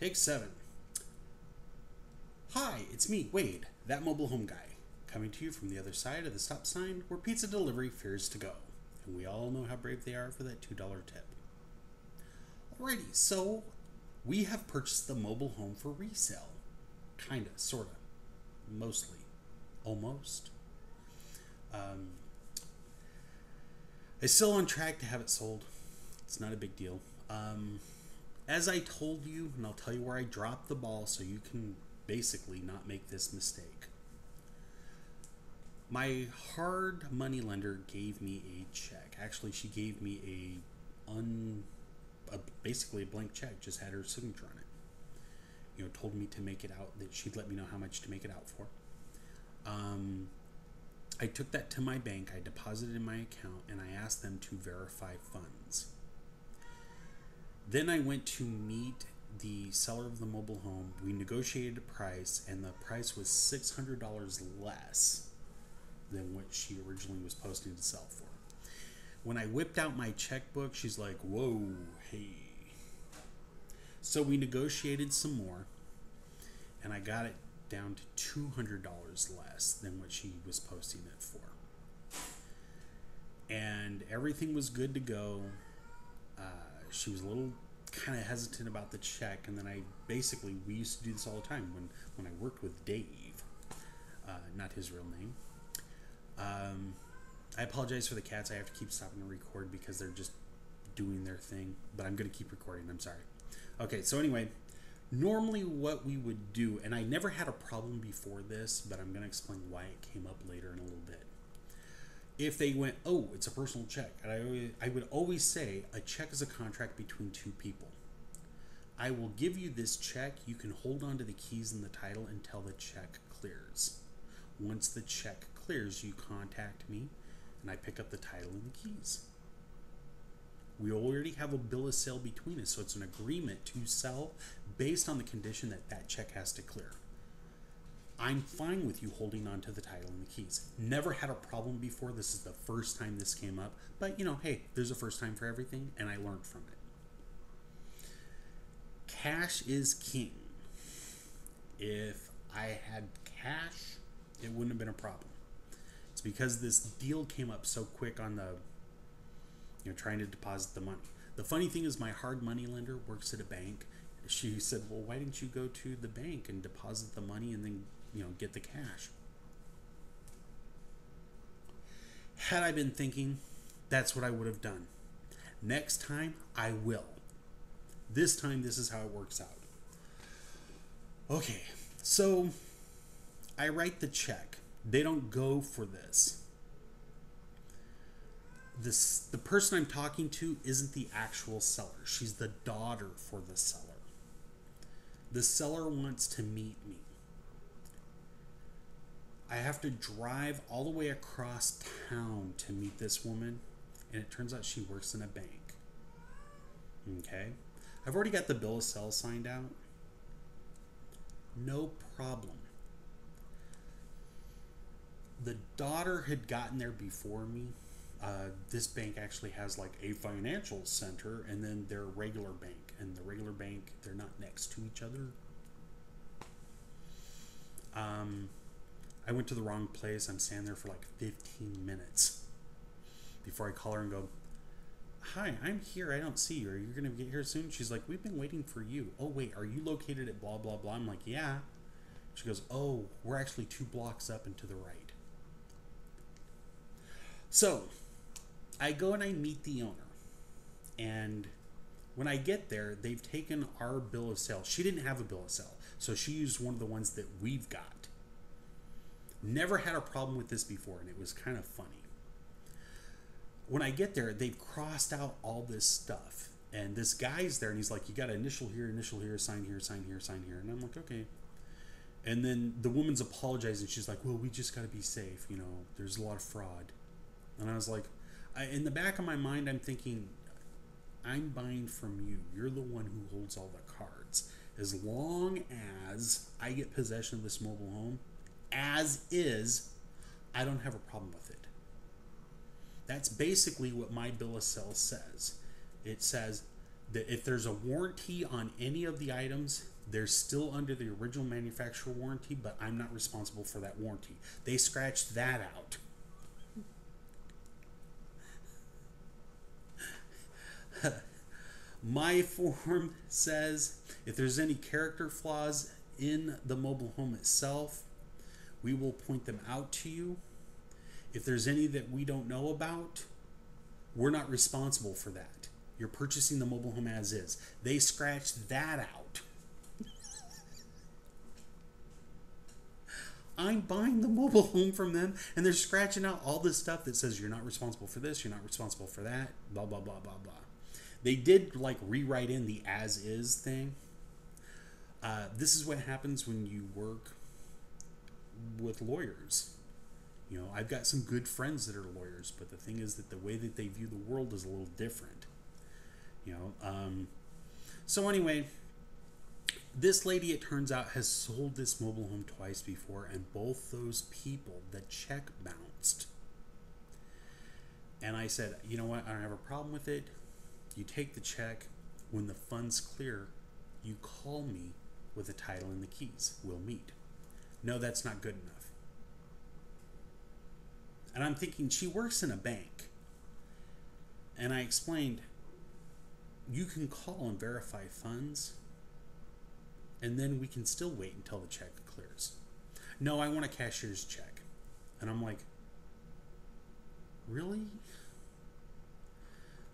Take 7. Hi, it's me, Wade, that mobile home guy, coming to you from the other side of the stop sign where pizza delivery fears to go. And we all know how brave they are for that $2 tip. Alrighty, so we have purchased the mobile home for resale. Kinda, sorta, mostly, almost. I'm still on track to have it sold. It's not a big deal. As I told you, and I'll tell you where I dropped the ball so you can basically not make this mistake. My hard money lender gave me a check. Actually, she gave me basically a blank check, just had her signature on it. You know, told me to make it out, that she'd let me know how much to make it out for. I took that to my bank, I deposited in my account, and I asked them to verify funds. Then I went to meet the seller of the mobile home. We negotiated a price, and the price was $600 less than what she originally was posting to sell for. When I whipped out my checkbook, she's like, whoa, hey. So we negotiated some more, and I got it down to $200 less than what she was posting it for. And everything was good to go. She was a little kind of hesitant about the check, and then we used to do this all the time when I worked with Dave, not his real name. I apologize for the cats. I have to keep stopping to record because they're just doing their thing, but I'm going to keep recording. I'm sorry. Okay, so anyway, normally what we would do, and I never had a problem before this, but I'm going to explain why it came up later in a little bit. If they went, oh, it's a personal check, and I would always say a check is a contract between two people. I will give you this check. You can hold on to the keys and the title until the check clears. Once the check clears, you contact me, and I pick up the title and the keys. We already have a bill of sale between us, so it's an agreement to sell based on the condition that that check has to clear. I'm fine with you holding on to the title and the keys. Never had a problem before. This is the first time this came up. But, you know, hey, there's a first time for everything, and I learned from it. Cash is king. If I had cash, it wouldn't have been a problem. It's because this deal came up so quick on trying to deposit the money. The funny thing is my hard money lender works at a bank. She said, well, why didn't you go to the bank and deposit the money and then get the cash? Had I been thinking, that's what I would have done. Next time, I will. This time, this is how it works out. Okay, so I write the check. They don't go for this. The person I'm talking to isn't the actual seller. She's the daughter for the seller. The seller wants to meet me. I have to drive all the way across town to meet this woman, and it turns out she works in a bank. Okay? I've already got the bill of sale signed out. No problem. The daughter had gotten there before me. This bank actually has like a financial center and then their regular bank. And the regular bank, they're not next to each other. I went to the wrong place. I'm standing there for like 15 minutes before I call her and go, hi, I'm here. I don't see you. Are you going to get here soon? She's like, we've been waiting for you. Oh, wait, are you located at blah, blah, blah? I'm like, yeah. She goes, oh, we're actually 2 blocks up and to the right. So I go and I meet the owner. And when I get there, they've taken our bill of sale. She didn't have a bill of sale, so she used one of the ones that we've got. Never had a problem with this before, and it was kind of funny. When I get there, they've crossed out all this stuff. And this guy's there, and he's like, you got to initial here, sign here, sign here, sign here. And I'm like, okay. And then the woman's apologizing. She's like, well, we just got to be safe. There's a lot of fraud. And I was like, in the back of my mind, I'm thinking, I'm buying from you. You're the one who holds all the cards. As long as I get possession of this mobile home, as is, I don't have a problem with it. That's basically what my bill of sale says. It says, If there's a warranty on any of the items, they're still under the original manufacturer warranty, but I'm not responsible for that warranty. They scratched that out. My form says if there's any character flaws in the mobile home itself, we will point them out to you. If there's any that we don't know about, we're not responsible for that. You're purchasing the mobile home as is. They scratched that out. I'm buying the mobile home from them, and they're scratching out all this stuff that says you're not responsible for this, you're not responsible for that, blah, blah, blah, blah, blah. They did like rewrite in the as is thing. This is what happens when you work with lawyers. You know, I've got some good friends that are lawyers, but the thing is that the way that they view the world is a little different. You know, so anyway, this lady, it turns out, has sold this mobile home twice before, and both those people, the check bounced. And I said, you know what, I don't have a problem with it. You take the check. When the funds clear, you call me with the title and the keys. We'll meet. No, that's not good enough. And I'm thinking, she works in a bank. And I explained, you can call and verify funds, and then we can still wait until the check clears. No, I want a cashier's check. And I'm like, really?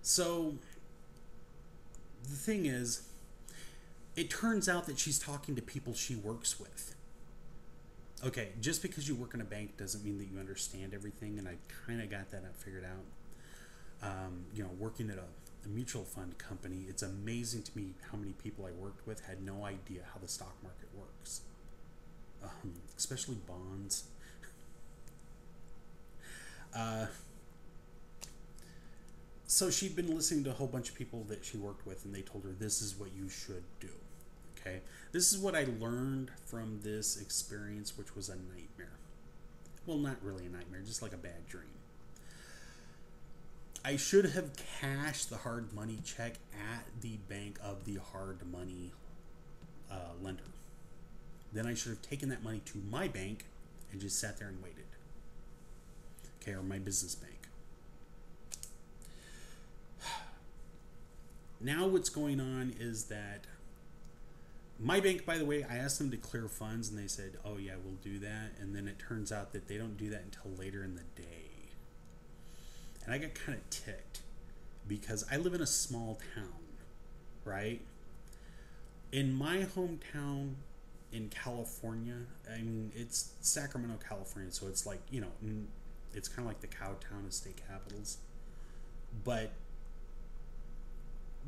So the thing is, it turns out that she's talking to people she works with. Okay, just because you work in a bank doesn't mean that you understand everything, and I kind of got that figured out. You know, working at a mutual fund company, it's amazing to me how many people I worked with had no idea how the stock market works, especially bonds. So she'd been listening to a whole bunch of people that she worked with, and they told her this is what you should do. Okay, this is what I learned from this experience, which was a nightmare. Well, not really a nightmare, just like a bad dream. I should have cashed the hard money check at the bank of the hard money lender. Then I should have taken that money to my bank and just sat there and waited. Okay, or my business bank. Now what's going on is that my bank, by the way, I asked them to clear funds, and they said, oh yeah, we'll do that. And then it turns out that they don't do that until later in the day. And I got kind of ticked because I live in a small town, right? In my hometown in California, I mean, it's Sacramento, California, so it's like, you know, it's kind of like the cow town of state capitals. But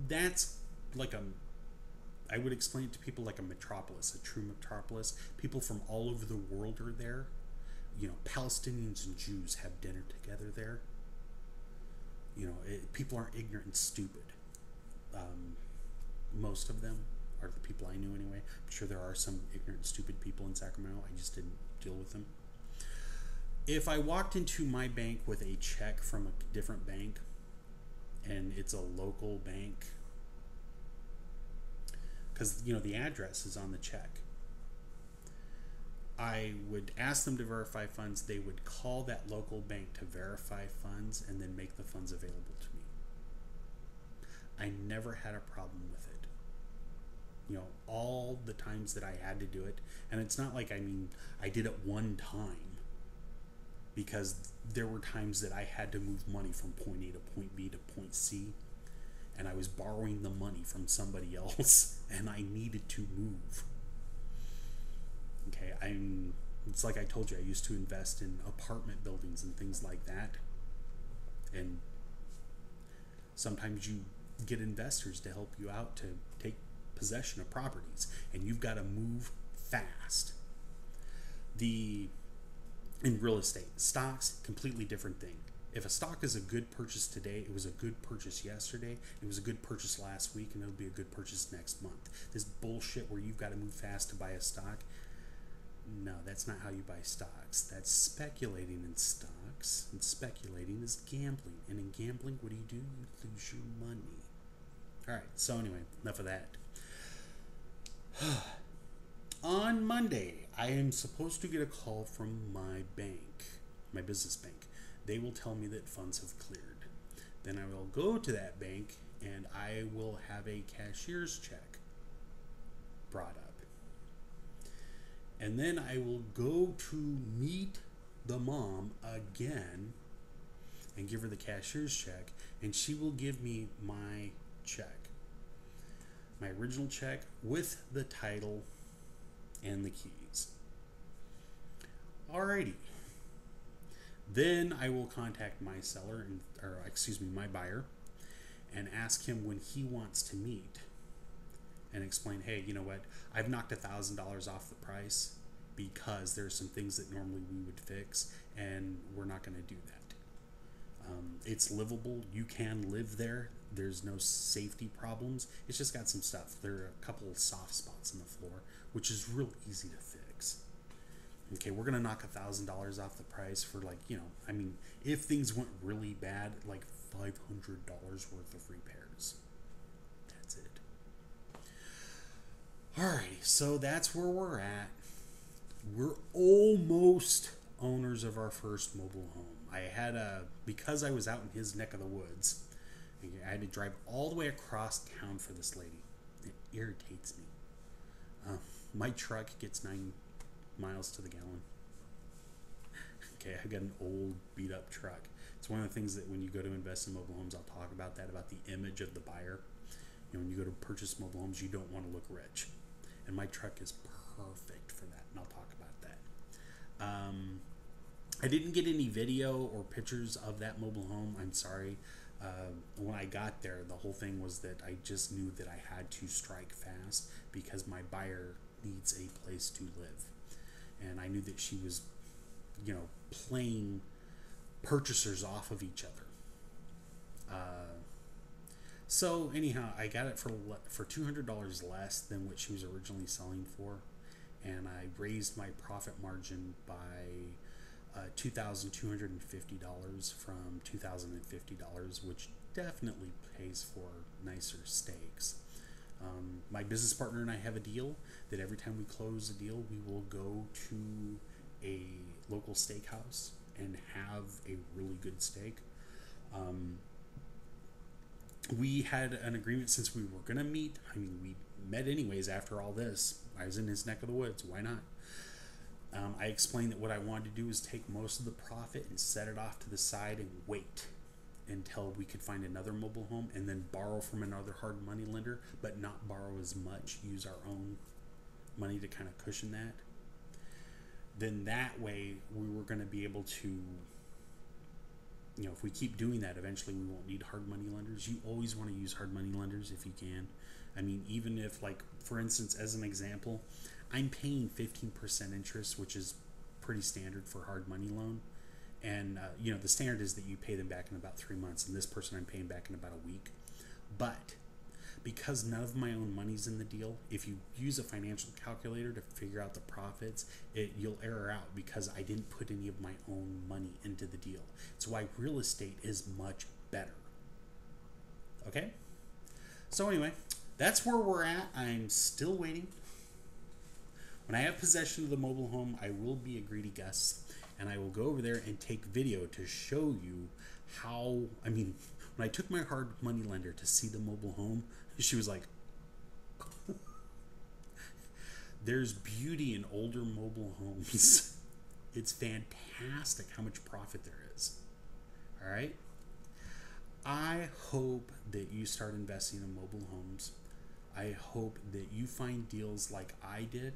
that's like I would explain it to people like a metropolis, a true metropolis. People from all over the world are there. You know, Palestinians and Jews have dinner together there. You know, people aren't ignorant and stupid. Most of them are the people I knew anyway. I'm sure there are some ignorant and stupid people in Sacramento. I just didn't deal with them. If I walked into my bank with a check from a different bank, and it's a local bank, because, you know, the address is on the check, I would ask them to verify funds. They would call that local bank to verify funds and then make the funds available to me. I never had a problem with it. You know, all the times that I had to do it, and it's not like, I mean, I did it one time, because there were times that I had to move money from point A to point B to point C, and I was borrowing the money from somebody else, and I needed to move. Okay, it's like I told you, I used to invest in apartment buildings and things like that, and sometimes you get investors to help you out to take possession of properties, and you've got to move fast. In real estate, stocks, completely different thing. If a stock is a good purchase today, it was a good purchase yesterday, it was a good purchase last week, and it'll be a good purchase next month. This bullshit where you've got to move fast to buy a stock, no, that's not how you buy stocks. That's speculating in stocks, and speculating is gambling. And in gambling, what do? You lose your money. All right. So anyway, enough of that. On Monday, I am supposed to get a call from my bank, my business bank. They will tell me that funds have cleared. Then I will go to that bank and I will have a cashier's check brought up. And then I will go to meet the mom again and give her the cashier's check, and she will give me my check, my original check with the title and the keys. Alrighty. Then I will contact my seller, my buyer, and ask him when he wants to meet, and explain, hey, you know what? I've knocked $1,000 off the price because there's some things that normally we would fix, and we're not going to do that. It's livable. You can live there. There's no safety problems. It's just got some stuff. There are a couple of soft spots in the floor, which is real easy to fix. Okay, we're going to knock $1,000 off the price for, like, you know, I mean, if things went really bad, like $500 worth of repairs. That's it. Alrighty, so that's where we're at. We're almost owners of our first mobile home. Because I was out in his neck of the woods, I had to drive all the way across town for this lady. It irritates me. My truck gets 9 miles to the gallon. Okay, I got an old beat up truck. It's one of the things that when you go to invest in mobile homes, I'll talk about that, about the image of the buyer. You know, when you go to purchase mobile homes, you don't want to look rich. And my truck is perfect for that, and I'll talk about that. I didn't get any video or pictures of that mobile home. I'm sorry. When I got there, the whole thing was that I just knew that I had to strike fast because my buyer needs a place to live. And I knew that she was, you know, playing purchasers off of each other. So anyhow, I got it for $200 less than what she was originally selling for, and I raised my profit margin by $2,250 from $2,050, which definitely pays for nicer steaks. My business partner and I have a deal that every time we close a deal, we will go to a local steakhouse and have a really good steak. We had an agreement since we were going to meet. I mean, we met anyways after all this. I was in his neck of the woods. Why not? I explained that what I wanted to do is take most of the profit and set it off to the side and wait until we could find another mobile home and then borrow from another hard money lender, but not borrow as much, use our own money to kind of cushion that. Then that way we were going to be able to, you know, if we keep doing that, eventually we won't need hard money lenders. You always want to use hard money lenders if you can. I mean, even if, like, for instance, as an example, I'm paying 15% interest, which is pretty standard for hard money loan. And, you know, the standard is that you pay them back in about 3 months. And this person I'm paying back in about a week. But because none of my own money's in the deal, if you use a financial calculator to figure out the profits, you'll error out because I didn't put any of my own money into the deal. It's why real estate is much better. Okay? So anyway, that's where we're at. I'm still waiting. When I have possession of the mobile home, I will be a greedy Gus, and I will go over there and take video to show you how, I mean, when I took my hard money lender to see the mobile home, she was like, there's beauty in older mobile homes. It's fantastic how much profit there is. All right? I hope that you start investing in mobile homes. I hope that you find deals like I did,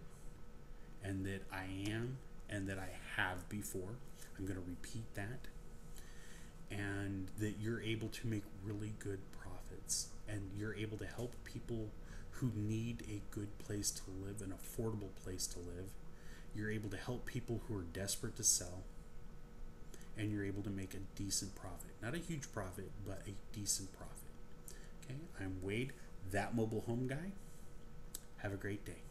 and that I am, and that I have before. I'm going to repeat that. And that you're able to make really good profits. And you're able to help people who need a good place to live, an affordable place to live. You're able to help people who are desperate to sell. And you're able to make a decent profit. Not a huge profit, but a decent profit. Okay, I'm Wade, that mobile home guy. Have a great day.